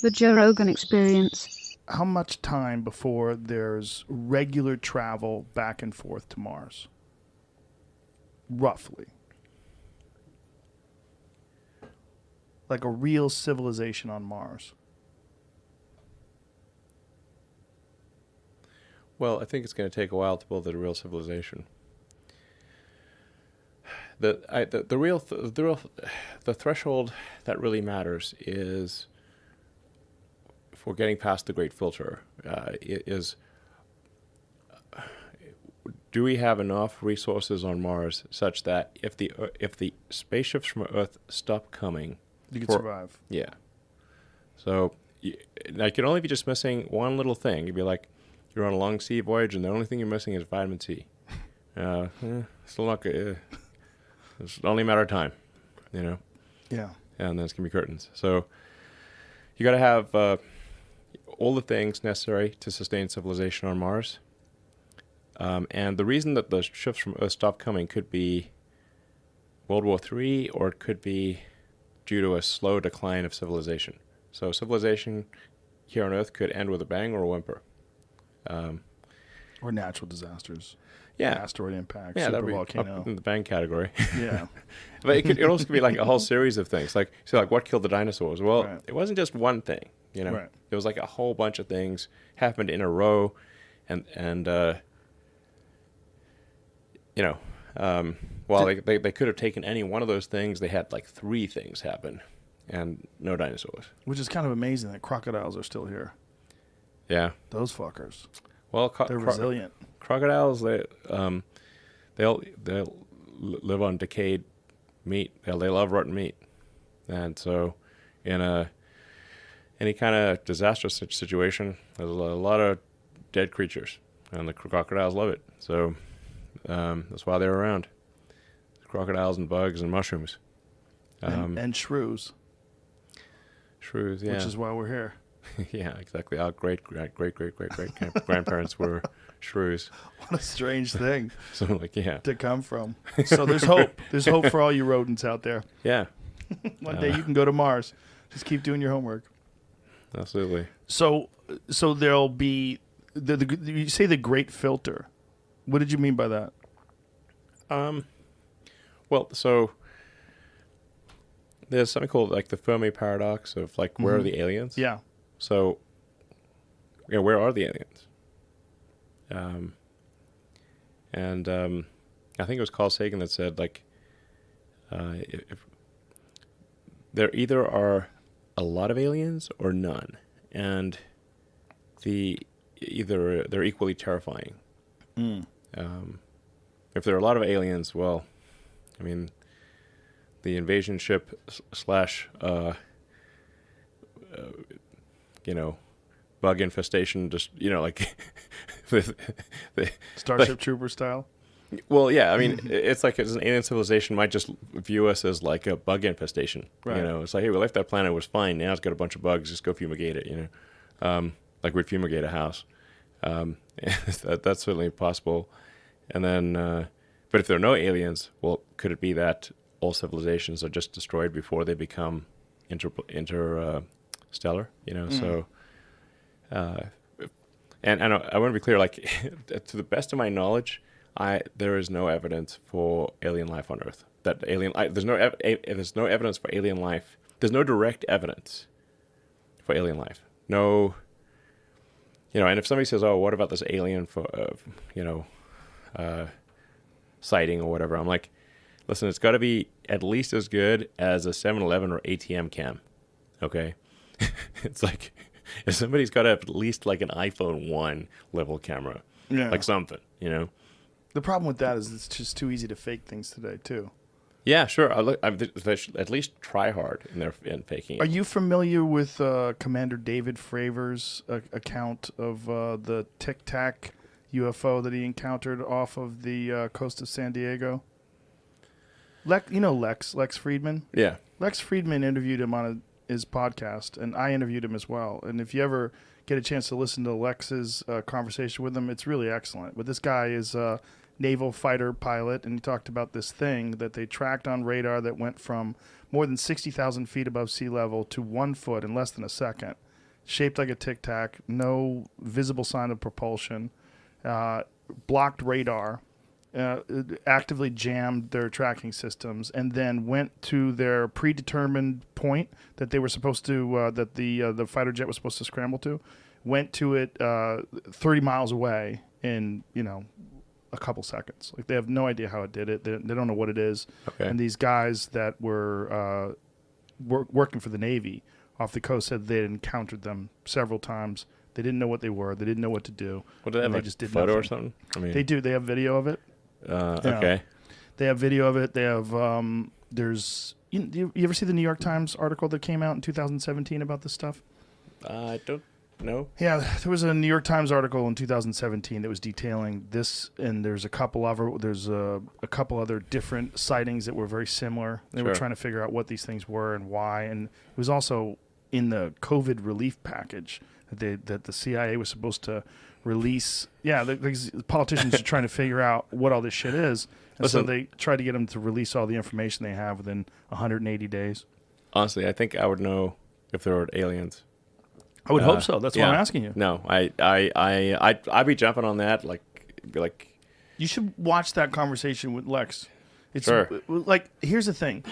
The Joe Rogan Experience. How much time before there's regular travel back and forth to Mars? Roughly. Like a real civilization on Mars. Well, I think it's going to take a while to build a real civilization. The threshold that really matters is for getting past the great filter. Is do we have enough resources on Mars such that if the spaceships from Earth stop coming, You could survive. Yeah. So, like, you'd only be just missing one little thing. You'd be like, you're on a long sea voyage, and the only thing you're missing is vitamin C. Still not good. It's only a matter of time, you know? Yeah. And then it's going to be curtains. So, you got to have all the things necessary to sustain civilization on Mars. And the reason that the ships from Earth stopped coming could be World War III, or it could be due to a slow decline of civilization. So civilization here on Earth could end with a bang or a whimper. Or natural disasters. Yeah. Asteroid impact, Yeah, that'd super be volcano. up in the bang category. Yeah. But it also could be like a whole series of things. Like, so like what killed the dinosaurs? Well, Right. It wasn't just one thing, you know. Right. It was like a whole bunch of things happened in a row, and you know, while they could have taken any one of those things, they had like three things happen, and no dinosaurs. Which is kind of amazing that crocodiles are still here. Yeah. Those fuckers. Well, They're resilient. Crocodiles, they'll live on decayed meat. They love rotten meat, and so in any kind of disastrous situation, there's a lot of dead creatures, and the crocodiles love it. So that's why they're around. Crocodiles and bugs and mushrooms, And shrews. shrews. Yeah, Which is why we're here. yeah, exactly. Our great grandparents were shrews. What a strange thing So like, yeah, to come from. So there's hope. There's hope for all you rodents out there. yeah, One day you can go to Mars. Just keep doing your homework. absolutely. So there'll be you say the great filter. What did you mean by that? Well, so there's something called like the Fermi paradox of like, where are the aliens? Yeah. So, where are the aliens? I think it was Carl Sagan that said like, if there either are a lot of aliens or none, and either they're equally terrifying. If there are a lot of aliens, well, I mean, the invasion ship slash bug infestation, just, like the Starship Trooper style. well, yeah, I mean, it's like an alien civilization might just view us as like a bug infestation. Right. It's like, hey, we left that planet, it was fine. Now it's got a bunch of bugs. Just go fumigate it. Like we'd fumigate a house. That's certainly possible. And then, but if there are no aliens, well, could it be that all civilizations are just destroyed before they become interstellar? So, and I want to be clear. Like, to the best of my knowledge, there is no evidence for alien life on Earth. There's no evidence for alien life. There's no direct evidence for alien life. No. And if somebody says, "Oh, what about this alien for sighting or whatever?" I'm like, listen, it's got to be at least as good as a 7-Eleven or ATM cam. Okay, it's like if somebody's got at least like an iPhone 1 level camera, like something. The problem with that is it's just too easy to fake things today too. Yeah, sure. They should at least try hard in faking it. Are you familiar with Commander David Fravor's account of the Tic Tac UFO that he encountered off of the coast of San Diego? Lex Friedman? Yeah. Lex Friedman interviewed him on his podcast, and I interviewed him as well. And if you ever get a chance to listen to Lex's conversation with him, it's really excellent. But this guy is a naval fighter pilot, and he talked about this thing that they tracked on radar that went from more than 60,000 feet above sea level to 1 foot in less than a second. shaped like a Tic Tac, no visible sign of propulsion, blocked radar, actively jammed their tracking systems, and then went to their predetermined point that they were supposed to, that the fighter jet was supposed to scramble to, went to it 30 miles away in, a couple seconds. Like, they have no idea how it did it. They don't know what it is. Okay. And these guys that were working for the Navy off the coast said they had encountered them several times. They didn't know what they were. They didn't know what to do. What, do they have they a just did photo nothing. or something? I mean, They do. They have video of it. Okay. They have video of it. They have, there's, you ever see the New York Times article that came out in 2017 about this stuff? I don't know. Yeah, there was a New York Times article in 2017 that was detailing this, and there's a couple other different sightings that were very similar. They were Sure. trying to figure out what these things were and why, and it was also in the COVID relief package that the CIA was supposed to release. Yeah, the politicians are trying to figure out what all this shit is, and so Listen. they tried to get them to release all the information they have within 180 days. Honestly, I think I would know if there were aliens. I would hope so. That's why I'm asking you. No, I'd be jumping on that. Be like, You should watch that conversation with Lex. It's Sure. like, here's the thing.